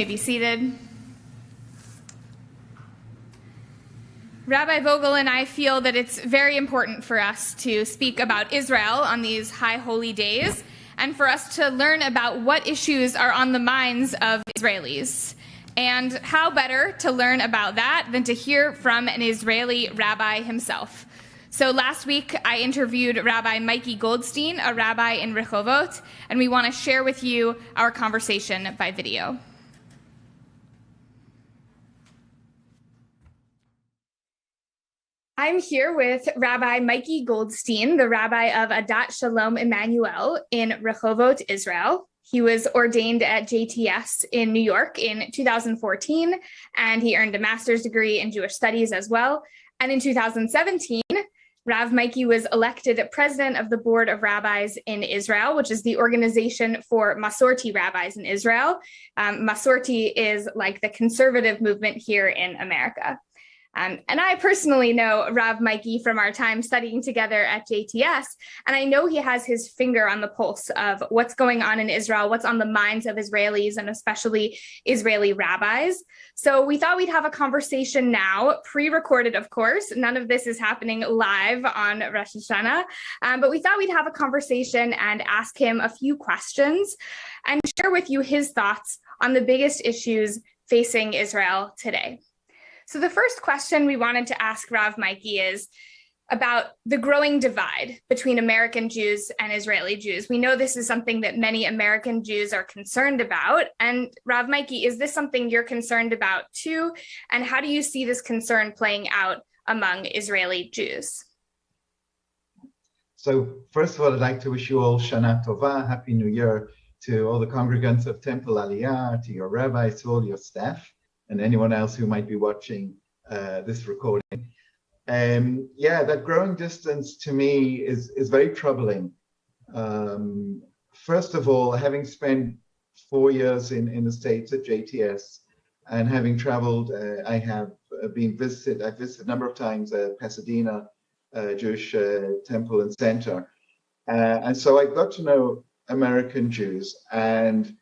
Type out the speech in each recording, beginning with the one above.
be seated. Rabbi Vogel and I feel that it's very important for us to speak about Israel on these high holy days and for us to learn about what issues are on the minds of Israelis. And how better to learn about that than to hear from an Israeli rabbi himself. So last week, I interviewed Rabbi Mikey Goldstein, a rabbi in Rehovot, and we want to share with you our conversation by video. I'm here with Rabbi Mikey Goldstein, the rabbi of Adat Shalom Emmanuel in Rehovot, Israel. He was ordained at JTS in New York in 2014, and he earned a master's degree in Jewish studies as well. And in 2017, Rav Mikey was elected president of the Board of Rabbis in Israel, which is the organization for Masorti rabbis in Israel. Masorti is like the conservative movement here in America. And I personally know Rav Mikey from our time studying together at JTS, and I know he has his finger on the pulse of what's going on in Israel, what's on the minds of Israelis, and especially Israeli rabbis. So we thought we'd have a conversation now, pre-recorded, of course. None of this is happening live on Rosh Hashanah, but we thought we'd have a conversation and ask him a few questions and share with you his thoughts on the biggest issues facing Israel today. So the first question we wanted to ask Rav Mikey is about the growing divide between American Jews and Israeli Jews. We know this is something that many American Jews are concerned about. And Rav Mikey, is this something you're concerned about too? And how do you see this concern playing out among Israeli Jews? So first of all, I'd like to wish you all Shana Tova, Happy New Year, to all the congregants of Temple Aliyah, to your rabbis, to all your staff, and anyone else who might be watching this recording. That growing distance to me is very troubling. First of all, having spent 4 years in the States at JTS and having traveled, I've visited a number of times Pasadena Jewish Temple and Center. And so I got to know American Jews, and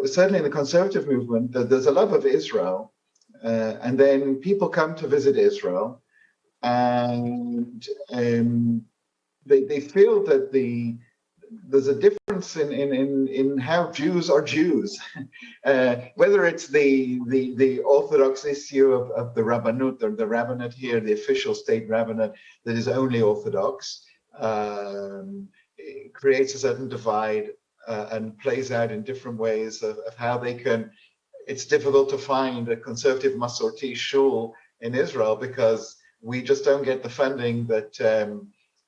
certainly in the conservative movement, there's a love of Israel, and then people come to visit Israel, and they feel that there's a difference in how Jews are Jews, whether it's the Orthodox issue of the Rabbanut, or the rabbinate here, the official state rabbinate that is only Orthodox, it creates a certain divide. And plays out in different ways of how they can. It's difficult to find a conservative Masorti shul in Israel because we just don't get the funding that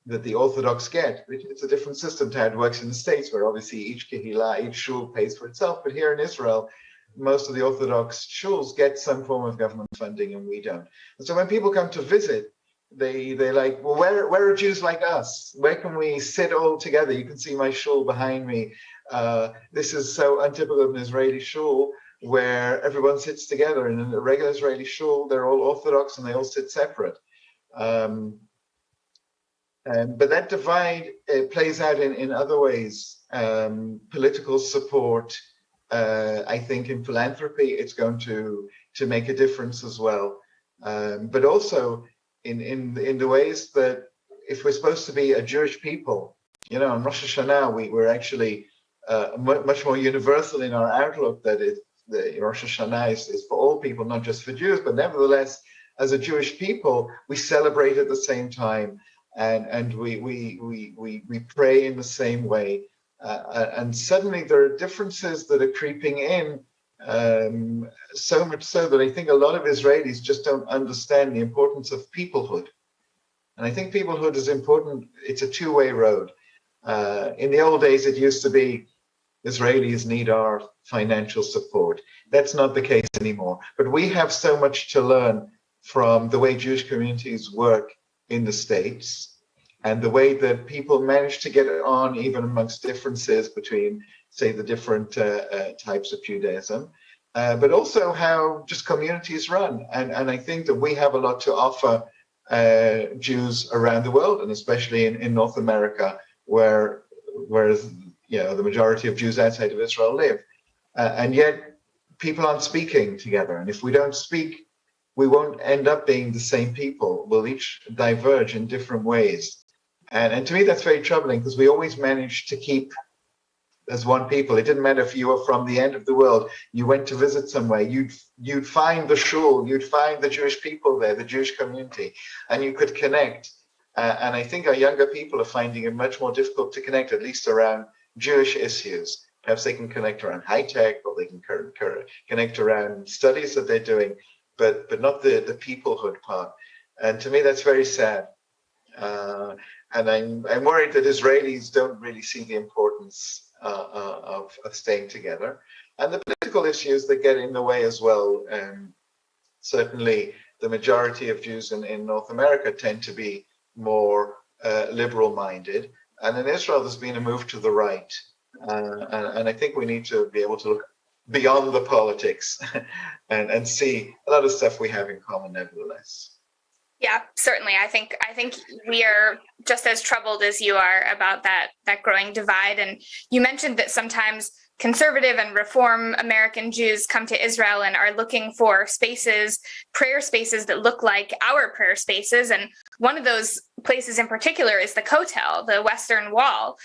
the Orthodox get. It's a different system to how it works in the States, where obviously each kehillah, each shul pays for itself. But here in Israel, most of the Orthodox shuls get some form of government funding, and we don't. And so when people come to visit, they're like, well, where are Jews like us? Where can we sit all together? You can see my shul behind me. This is so untypical of an Israeli shul, where everyone sits together. And in a regular Israeli shul, they're all Orthodox and they all sit separate. But that divide plays out in other ways. Political support, I think in philanthropy, it's going to make a difference as well. But also in the ways that if we're supposed to be a Jewish people, on Rosh Hashanah, we're actually much more universal in our outlook, that the Rosh Hashanah is for all people, not just for Jews, but nevertheless, as a Jewish people, we celebrate at the same time, and we pray in the same way. And suddenly there are differences that are creeping in, so much so that I think a lot of Israelis just don't understand the importance of peoplehood. And I think peoplehood is important. It's a two-way road. In the old days, it used to be Israelis need our financial support. That's not the case anymore. But we have so much to learn from the way Jewish communities work in the States, and the way that people manage to get on even amongst differences between, say, the different types of Judaism, but also how just communities run. And I think that we have a lot to offer Jews around the world, and especially in North America, whereas the majority of Jews outside of Israel live. And yet people aren't speaking together. And if we don't speak, we won't end up being the same people. We'll each diverge in different ways. And to me, that's very troubling, because we always manage to keep as one people. It didn't matter if you were from the end of the world, you went to visit somewhere, you'd find the shul, you'd find the Jewish people there, the Jewish community, and you could connect. And I think our younger people are finding it much more difficult to connect, at least around Jewish issues. Perhaps they can connect around high tech, or they can connect around studies that they're doing, but not the peoplehood part. And to me, that's very sad. And I'm worried that Israelis don't really see the importance of staying together, and the political issues that get in the way as well. Certainly, the majority of Jews in North America tend to be more liberal-minded, and in Israel, there's been a move to the right, and I think we need to be able to look beyond the politics and see a lot of stuff we have in common, nevertheless. Yeah, certainly. I think we are just as troubled as you are about that growing divide. And you mentioned that sometimes conservative and reform American Jews come to Israel and are looking for spaces, prayer spaces that look like our prayer spaces. And one of those places in particular is the Kotel, the Western Wall.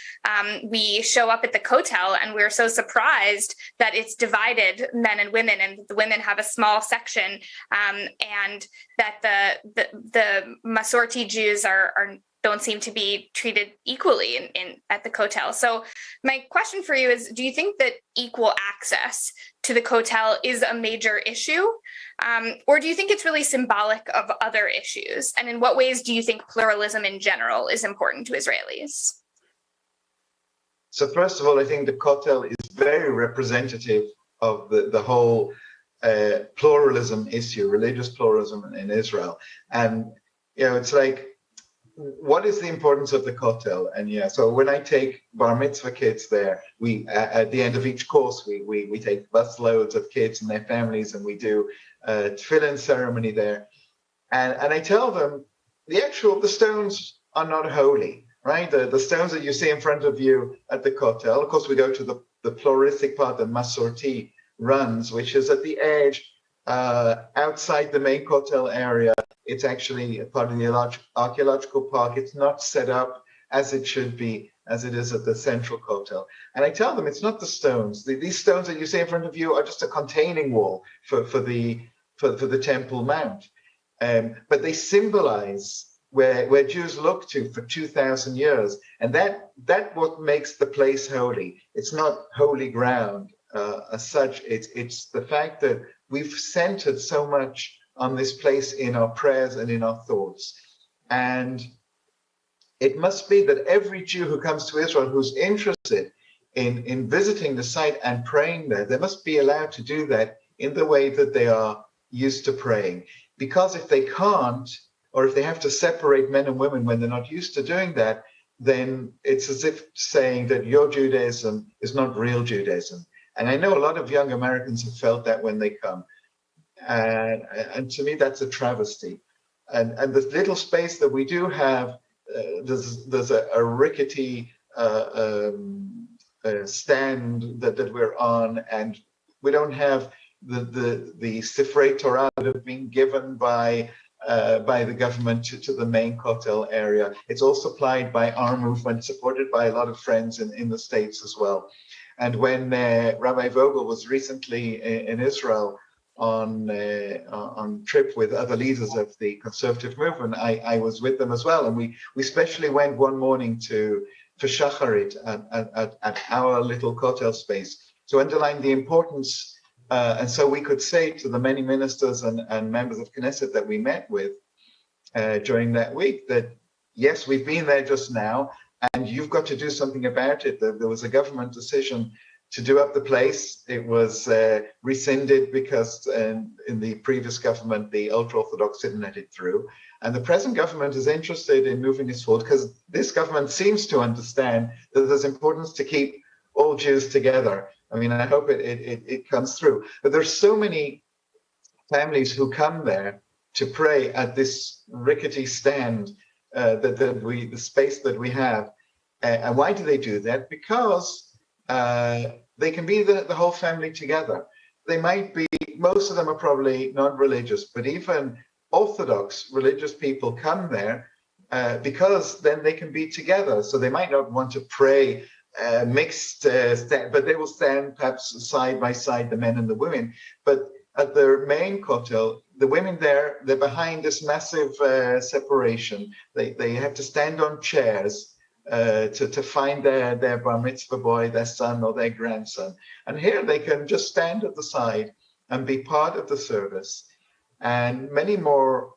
We show up at the Kotel and we're so surprised that it's divided men and women, and the women have a small section, and that the Masorti Jews don't seem to be treated equally at the Kotel. So my question for you is, do you think that equal access to the Kotel is a major issue? Or do you think it's really symbolic of other issues? And in what ways do you think pluralism in general is important to Israelis? So first of all, I think the Kotel is very representative of the whole pluralism issue, religious pluralism in Israel. And, it's like, what is the importance of the Kotel? And so when I take bar mitzvah kids there, we at the end of each course we take bus loads of kids and their families, and we do a tefillin ceremony there. And I tell them the stones are not holy, right? The stones that you see in front of you at the Kotel. Of course, we go to the pluralistic part that Masorti runs, which is at the edge, outside the main Kotel area. It's actually a part of the archaeological park. It's not set up as it should be, as it is at the central Kotel. And I tell them it's not the stones. These stones that you see in front of you are just a containing wall for the Temple Mount. But they symbolize where Jews look to for 2,000 years. And that what makes the place holy. It's not holy ground as such. It's the fact that we've centered so much on this place in our prayers and in our thoughts. And it must be that every Jew who comes to Israel who's interested in visiting the site and praying there, they must be allowed to do that in the way that they are used to praying. Because if they can't, or if they have to separate men and women when they're not used to doing that, then it's as if saying that your Judaism is not real Judaism. And I know a lot of young Americans have felt that when they come. And to me, that's a travesty. And the little space that we do have, there's a rickety stand that we're on, and we don't have the Sifrei Torah that have been given by the government to the main Kotel area. It's all supplied by our movement, supported by a lot of friends in the States as well. And when Rabbi Vogel was recently in Israel on trip with other leaders of the conservative movement, I was with them as well. And we especially went one morning for Shacharit at our little Kotel space to underline the importance. And so we could say to the many ministers and members of Knesset that we met with during that week that, yes, we've been there just now, and you've got to do something about it. There was a government decision to do up the place. It was rescinded because in the previous government, the ultra-Orthodox didn't let it through. And the present government is interested in moving this forward because this government seems to understand that there's importance to keep all Jews together. I mean, I hope it comes through. But there's so many families who come there to pray at this rickety stand, the space that we have. And why do they do that? Because they can be the whole family together. they might be, most of them are probably not religious, but even Orthodox religious people come there because then they can be together. So they might not want to pray mixed, but they will stand perhaps side by side, the men and the women. But at their main kotel, the women there, they're behind this massive separation. They have to stand on chairs to find their bar mitzvah boy, their son or their grandson. And here they can just stand at the side and be part of the service. And many more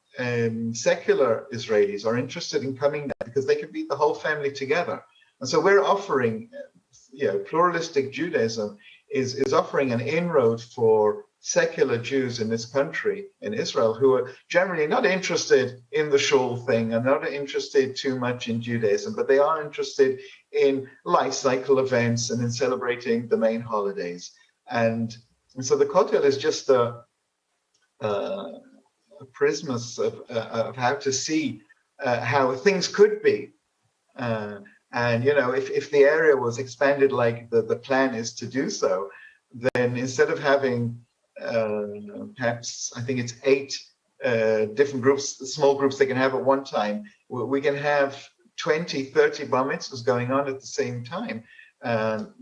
secular Israelis are interested in coming there because they can be the whole family together. And so we're offering, pluralistic Judaism is offering an inroad for secular Jews in this country, in Israel, who are generally not interested in the shul thing and not interested too much in Judaism, but they are interested in life cycle events and in celebrating the main holidays. And so the kotel is just a prismus of how to see how things could be. And, if the area was expanded like the plan is to do so, then instead of having perhaps, I think it's 8 different groups, small groups they can have at one time, we can have 20, 30 bar mitzvahs going on at the same time, and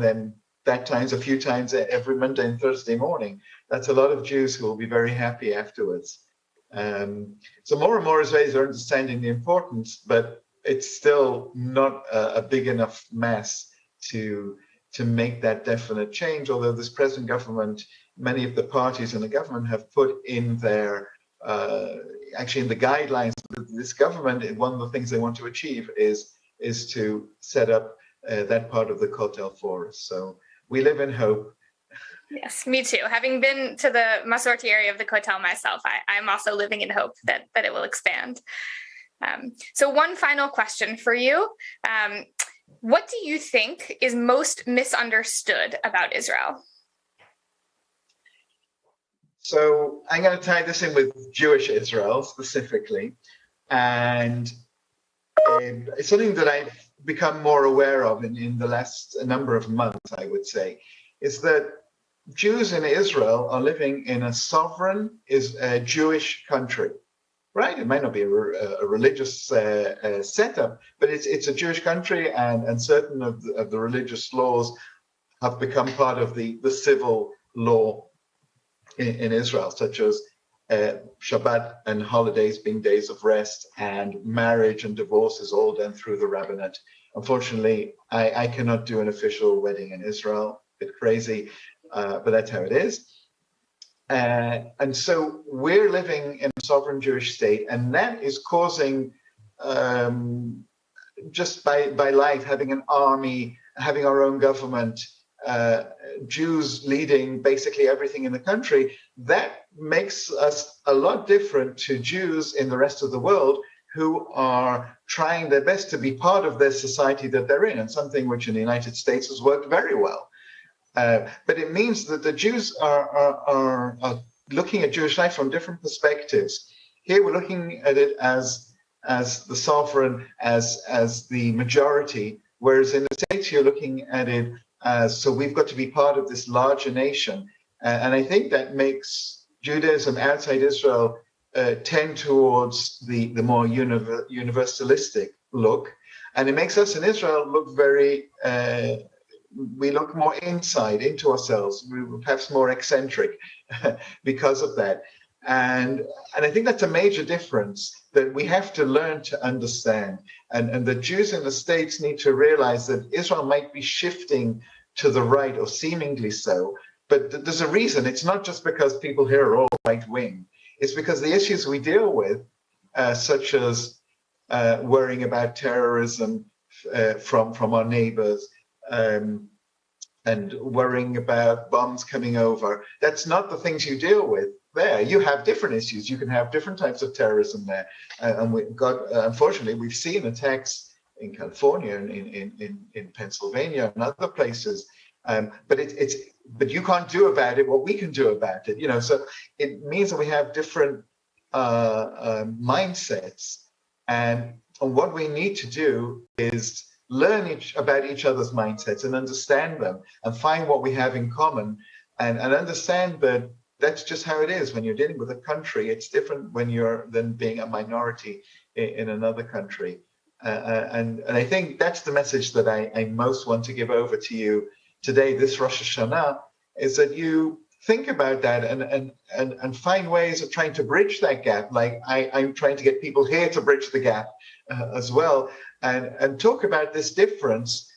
then that times a few times every Monday and Thursday morning. That's a lot of Jews who will be very happy afterwards. So more and more Israelis are understanding the importance, but it's still not a big enough mass to make that definite change, although this present government, many of the parties in the government have put in their, actually in the guidelines of this government, one of the things they want to achieve is to set up that part of the kotel for us. So we live in hope. Yes, me too. Having been to the Masorti area of the kotel myself, I'm also living in hope that it will expand. So one final question for you. What do you think is most misunderstood about Israel? So I'm going to tie this in with Jewish Israel specifically. And it's something that I've become more aware of in the last number of months, I would say, is that Jews in Israel are living in a sovereign Jewish country. Right, it might not be a religious setup, but it's a Jewish country, and certain of the religious laws have become part of the civil law in Israel, such as Shabbat and holidays being days of rest, and marriage and divorce is all done through the rabbinate. Unfortunately, I cannot do an official wedding in Israel. A bit crazy, but that's how it is. And so we're living in a sovereign Jewish state, and that is causing, just by life, having an army, having our own government, Jews leading basically everything in the country, that makes us a lot different to Jews in the rest of the world who are trying their best to be part of their society that they're in, and something which in the United States has worked very well. But it means that the Jews are looking at Jewish life from different perspectives. Here we're looking at it as the sovereign, as the majority, whereas in the States you're looking at it as, so we've got to be part of this larger nation. And I think that makes Judaism outside Israel tend towards the more universalistic look. And it makes us in Israel look very... we look more inside into ourselves. We're perhaps more eccentric because of that. And I think that's a major difference that we have to learn to understand. And the Jews in the States need to realize that Israel might be shifting to the right, or seemingly so, but there's a reason. It's not just because people here are all right-wing. It's because the issues we deal with, such as worrying about terrorism from our neighbors, and worrying about bombs coming over. That's not the things you deal with there. You have different issues. You can have different types of terrorism there. And unfortunately, we've seen attacks in California and in Pennsylvania and other places. But you can't do about it what we can do about it. So it means that we have different mindsets. And what we need to do is learn about each other's mindsets and understand them and find what we have in common, and understand that that's just how it is when you're dealing with a country. It's different when you're than being a minority in another country. And I think that's the message that I most want to give over to you today, this Rosh Hashanah, is that you think about that and find ways of trying to bridge that gap. Like I'm trying to get people here to bridge the gap as well, and talk about this difference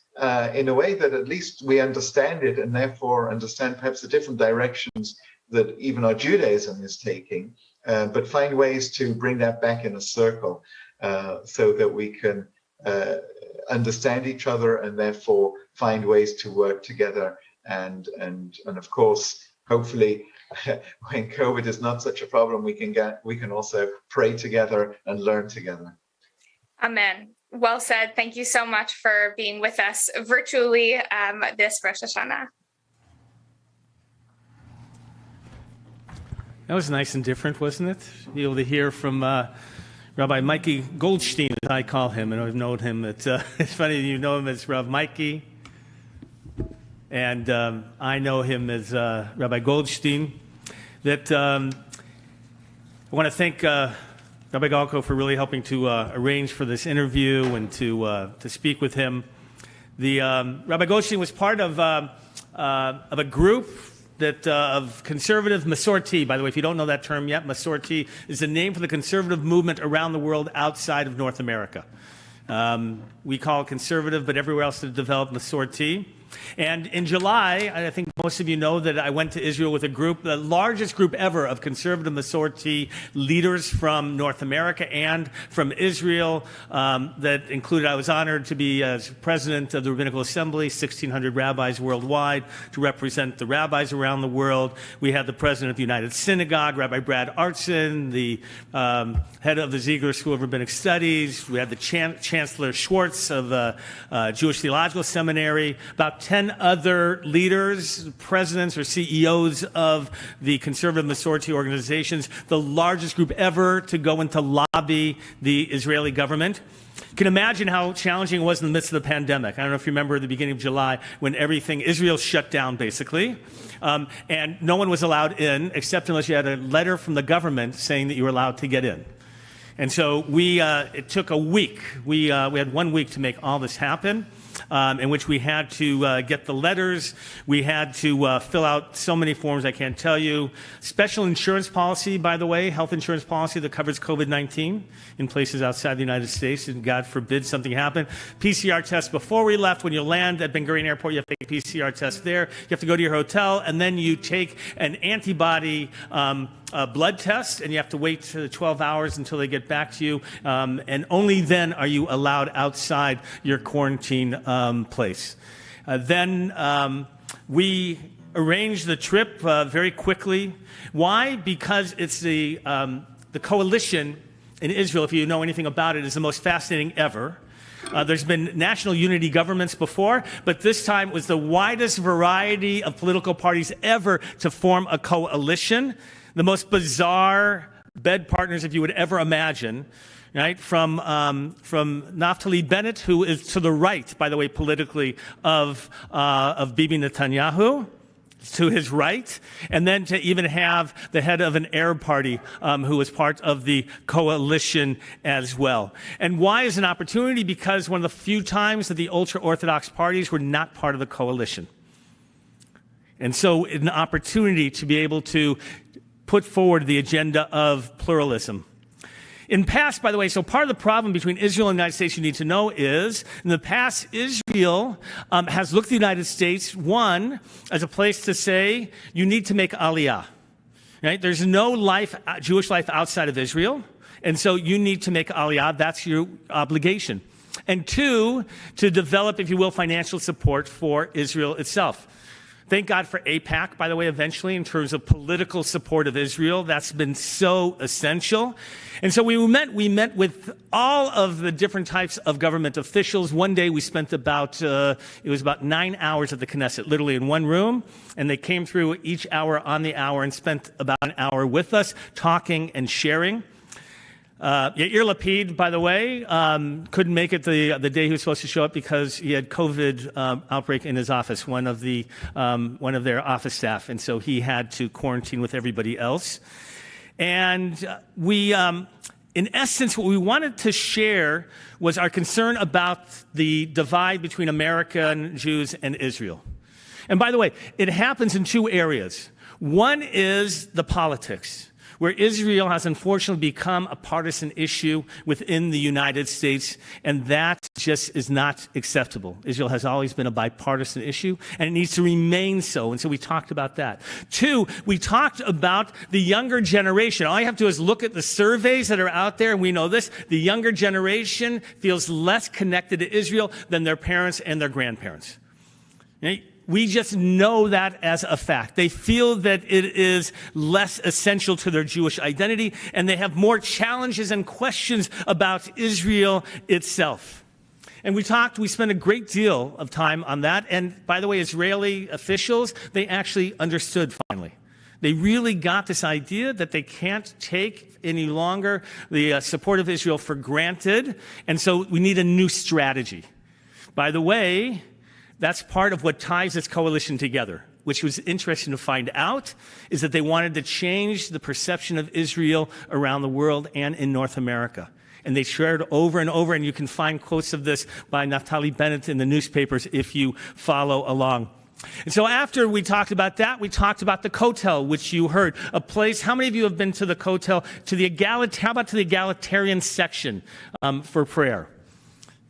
in a way that at least we understand it, and therefore understand perhaps the different directions that even our Judaism is taking, but find ways to bring that back in a circle so that we can understand each other and therefore find ways to work together. And of course, hopefully, when COVID is not such a problem, we can also pray together and learn together. Amen. Well said. Thank you so much for being with us virtually this Rosh Hashanah. That was nice and different, wasn't it? Be able to hear from Rabbi Mikey Goldstein, as I call him, and I've known him. It's funny you know him as Rav Mikey, and I know him as Rabbi Goldstein. That I want to thank Rabbi Golkow for really helping to arrange for this interview and to speak with him. Rabbi Goldstein was part of a group that of conservative Masorti. By the way, if you don't know that term yet, Masorti is the name for the conservative movement around the world outside of North America. We call it conservative, but everywhere else it developed Masorti. And in July, I think most of you know that I went to Israel with a group, the largest group ever of conservative Masorti leaders from North America and from Israel. That included, I was honored to be as president of the Rabbinical Assembly, 1,600 rabbis worldwide, to represent the rabbis around the world. We had the president of the United Synagogue, Rabbi Brad Artson, the head of the Ziegler School of Rabbinic Studies. We had the Chancellor Schwartz of the Jewish Theological Seminary, about 10 other leaders, presidents or CEOs of the conservative Masorti organizations, the largest group ever to go and to lobby the Israeli government. You can imagine how challenging it was in the midst of the pandemic. I don't know if you remember at the beginning of July when Israel shut down basically, and no one was allowed in except unless you had a letter from the government saying that you were allowed to get in. And so it took a week. We had 1 week to make all this happen. In which we had to get the letters. We had to fill out so many forms I can't tell you. Special insurance policy, by the way, health insurance policy that covers COVID-19 in places outside the United States, and God forbid something happen. PCR test before we left. When you land at Ben Gurion Airport, you have to take a PCR test there. You have to go to your hotel, and then you take an antibody blood test, and you have to wait 12 hours until they get back to you, and only then are you allowed outside your quarantine place. Then we arranged the trip very quickly. Why? Because it's the coalition in Israel, if you know anything about it, is the most fascinating ever. There's been national unity governments before, but this time it was the widest variety of political parties ever to form a coalition. The most bizarre bed partners, if you would ever imagine, right? From Naftali Bennett, who is to the right, by the way, politically, of Bibi Netanyahu, to his right, and then to even have the head of an Arab party who was part of the coalition as well. And why is an opportunity? Because one of the few times that the ultra-Orthodox parties were not part of the coalition. And so an opportunity to be able to put forward the agenda of pluralism. In past, by the way, so part of the problem between Israel and the United States you need to know is, in the past, Israel has looked at the United States, one, as a place to say, you need to make aliyah. Right? There's no life, Jewish life outside of Israel, and so you need to make aliyah. That's your obligation. And two, to develop, if you will, financial support for Israel itself. Thank God for AIPAC, by the way, eventually, in terms of political support of Israel. That's been so essential. And so we met with all of the different types of government officials. One day we spent it was about 9 hours at the Knesset, literally in one room. And they came through each hour on the hour and spent about an hour with us, talking and sharing. Yair Lapid, by the way, couldn't make it the day he was supposed to show up because he had COVID outbreak in his office, one of their office staff, and so he had to quarantine with everybody else. And we, in essence, what we wanted to share was our concern about the divide between American Jews and Israel. And by the way, it happens in two areas. One is the politics, where Israel has unfortunately become a partisan issue within the United States, and that just is not acceptable. Israel has always been a bipartisan issue, and it needs to remain so, and so we talked about that. Two, we talked about the younger generation. All you have to do is look at the surveys that are out there, and we know this. The younger generation feels less connected to Israel than their parents and their grandparents. Right? We just know that as a fact. They feel that it is less essential to their Jewish identity, and they have more challenges and questions about Israel itself. And we spent a great deal of time on that. And by the way, Israeli officials, they actually understood finally. They really got this idea that they can't take any longer the support of Israel for granted. And so we need a new strategy. By the way, that's part of what ties this coalition together, which was interesting to find out, is that they wanted to change the perception of Israel around the world and in North America. And they shared over and over, and you can find quotes of this by Naftali Bennett in the newspapers if you follow along. And so after we talked about that, we talked about the Kotel, which you heard, a place. How many of you have been to the Kotel, how about to the egalitarian section for prayer?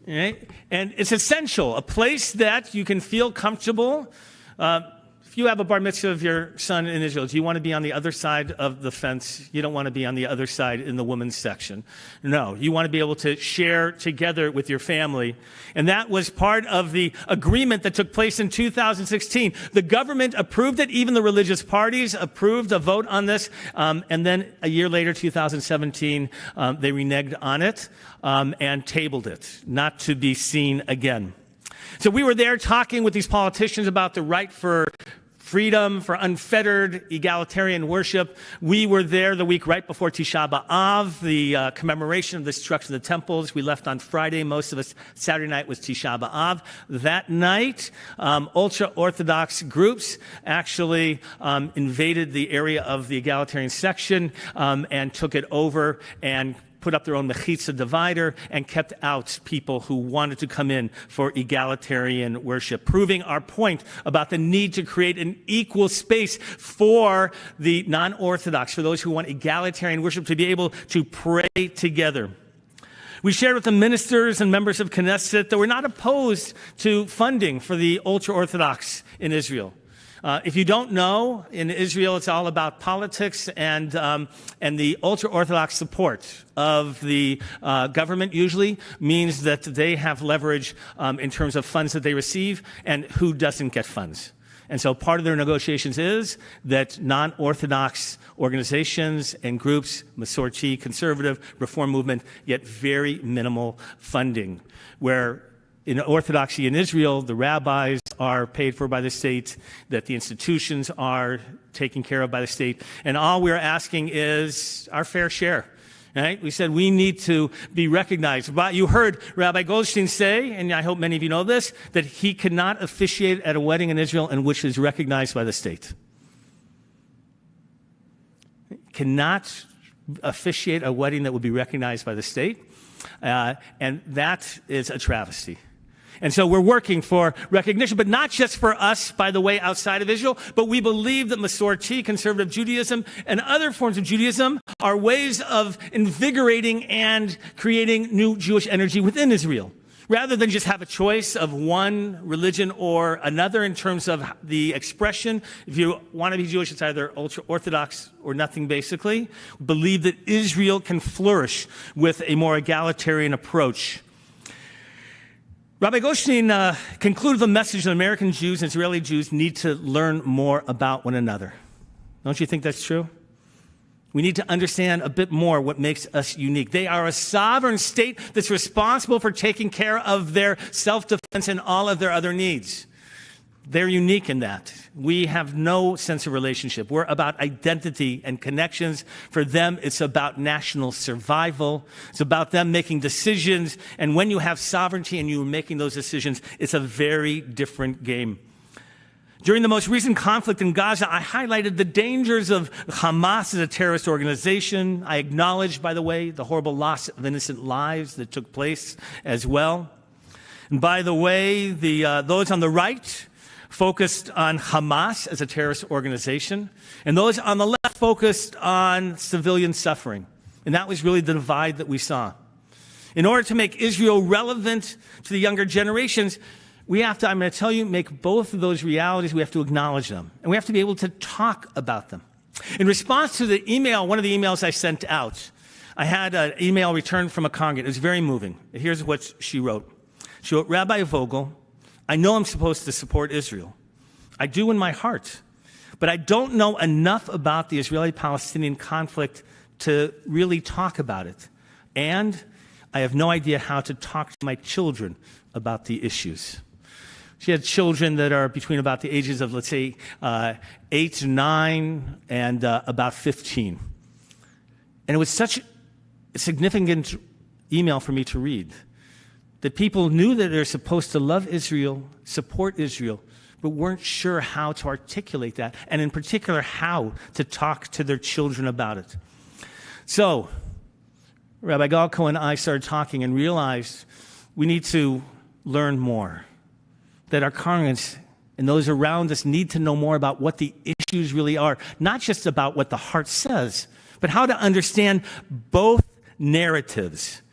Right? And it's essential, a place that you can feel comfortable. If you have a bar mitzvah of your son in Israel, do you want to be on the other side of the fence? You don't want to be on the other side in the women's section. No, you want to be able to share together with your family. And that was part of the agreement that took place in 2016. The government approved it. Even the religious parties approved a vote on this. And then a year later, 2017, they reneged on it and tabled it, not to be seen again. So we were there talking with these politicians about the right for freedom, for unfettered egalitarian worship. We were there the week right before Tisha B'Av, the commemoration of the destruction of the temples. We left on Friday. Most of us, Saturday night was Tisha B'Av. That night, ultra-Orthodox groups actually invaded the area of the egalitarian section and took it over and put up their own mechitza divider and kept out people who wanted to come in for egalitarian worship, proving our point about the need to create an equal space for the non-Orthodox, for those who want egalitarian worship, to be able to pray together. We shared with the ministers and members of Knesset that we're not opposed to funding for the ultra-Orthodox in Israel. If you don't know, in Israel, it's all about politics and the ultra-Orthodox support of the government usually means that they have leverage in terms of funds that they receive and who doesn't get funds. And so part of their negotiations is that non-Orthodox organizations and groups, Masorti, conservative, reform movement, get very minimal funding, where in Orthodoxy in Israel, the rabbis are paid for by the state, that the institutions are taken care of by the state, and all we're asking is our fair share. Right? We said we need to be recognized. But you heard Rabbi Goldstein say, and I hope many of you know this, that he cannot officiate at a wedding in Israel in which is recognized by the state. Cannot officiate a wedding that would be recognized by the state, and that is a travesty. And so we're working for recognition, but not just for us, by the way, outside of Israel, but we believe that Masorti, conservative Judaism, and other forms of Judaism are ways of invigorating and creating new Jewish energy within Israel, rather than just have a choice of one religion or another in terms of the expression. If you want to be Jewish, it's either ultra-Orthodox or nothing, basically. We believe that Israel can flourish with a more egalitarian approach. Rabbi Goldstein concluded the message that American Jews and Israeli Jews need to learn more about one another. Don't you think that's true? We need to understand a bit more what makes us unique. They are a sovereign state that's responsible for taking care of their self-defense and all of their other needs. They're unique in that. We have no sense of relationship. We're about identity and connections. For them, it's about national survival. It's about them making decisions. And when you have sovereignty and you're making those decisions, it's a very different game. During the most recent conflict in Gaza, I highlighted the dangers of Hamas as a terrorist organization. I acknowledged, by the way, the horrible loss of innocent lives that took place as well. And by the way, those on the right focused on Hamas as a terrorist organization, and those on the left focused on civilian suffering. And that was really the divide that we saw. In order to make Israel relevant to the younger generations, we have to, I'm going to tell you, make both of those realities. We have to acknowledge them, and we have to be able to talk about them. In response to the email, one of the emails I sent out, I had an email returned from a congregant. It was very moving. Here's what she wrote. She wrote, Rabbi Vogel, I know I'm supposed to support Israel. I do in my heart, but I don't know enough about the Israeli-Palestinian conflict to really talk about it. And I have no idea how to talk to my children about the issues. She had children that are between about the ages of, let's say, 8 to 9 and about 15. And it was such a significant email for me to read, that people knew that they're supposed to love Israel, support Israel, but weren't sure how to articulate that, and in particular, how to talk to their children about it. So, Rabbi Golkow and I started talking and realized we need to learn more, that our congregants and those around us need to know more about what the issues really are, not just about what the heart says, but how to understand both narratives.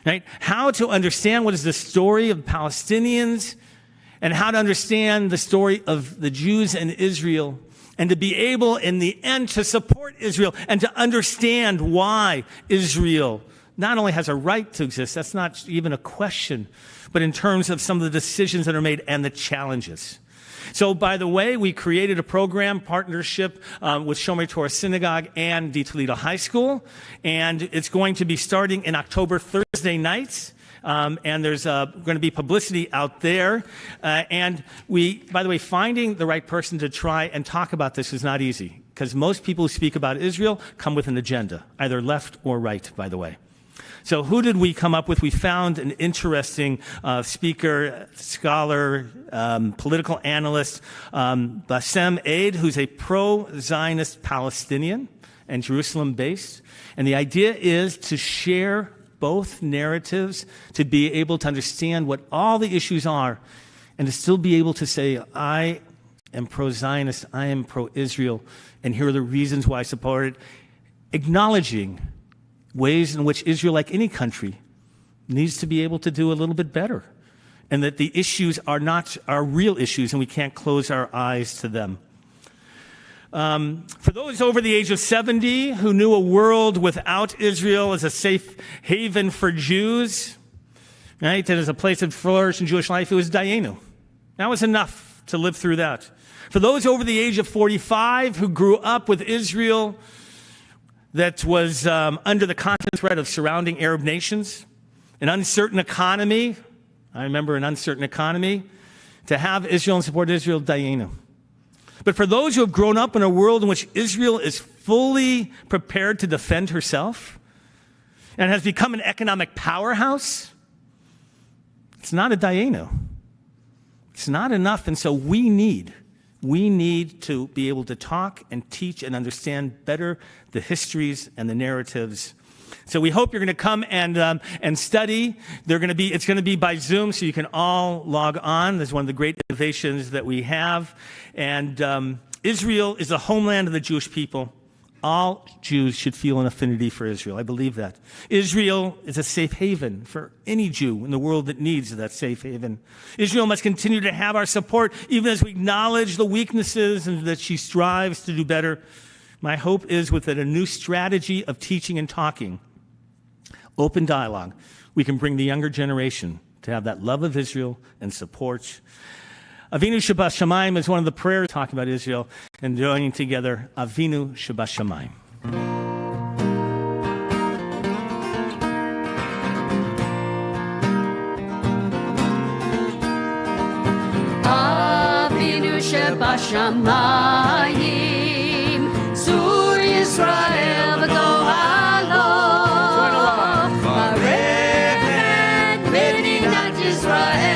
Right? How to understand what is the story of Palestinians and how to understand the story of the Jews and Israel, and to be able in the end to support Israel and to understand why Israel not only has a right to exist, that's not even a question, but in terms of some of the decisions that are made and the challenges. So, by the way, we created a program partnership with Shomer Torah Synagogue and the Toledo High School, and it's going to be starting in October, Thursday nights. And there's going to be publicity out there. And we, by the way, finding the right person to try and talk about this is not easy, because most people who speak about Israel come with an agenda, either left or right, by the way. So who did we come up with? We found an interesting speaker, scholar, political analyst, Bassem Eid, who's a pro-Zionist Palestinian and Jerusalem-based. And the idea is to share both narratives, to be able to understand what all the issues are, and to still be able to say, I am pro-Zionist, I am pro-Israel, and here are the reasons why I support it, acknowledging ways in which Israel, like any country, needs to be able to do a little bit better, and that the issues are not our real issues, and we can't close our eyes to them. For those over the age of 70 who knew a world without Israel as a safe haven for Jews, right, and as a place of flourish in Jewish life, it was Dayenu. That was enough to live through that. For those over the age of 45 who grew up with Israel that was under the constant threat of surrounding Arab nations, an uncertain economy, I remember an uncertain economy, to have Israel and support Israel, Dayenu. But for those who have grown up in a world in which Israel is fully prepared to defend herself and has become an economic powerhouse, it's not a Dayenu. It's not enough, and so we need to be able to talk and teach and understand better the histories and the narratives. So we hope you're going to come and study. It's going to be by Zoom, so you can all log on. That's one of the great innovations that we have. And Israel is the homeland of the Jewish people. All Jews should feel an affinity for Israel. I believe that. Israel is a safe haven for any Jew in the world that needs that safe haven. Israel must continue to have our support, even as we acknowledge the weaknesses and that she strives to do better. My hope is with a new strategy of teaching and talking, open dialogue, we can bring the younger generation to have that love of Israel and support. Avinu Shebashamayim is one of the prayers talking about Israel, and joining together, Avinu Shebashamayim. Avinu בשמיים, צור ישראל וגואלו, ברך את מדינת ישראל.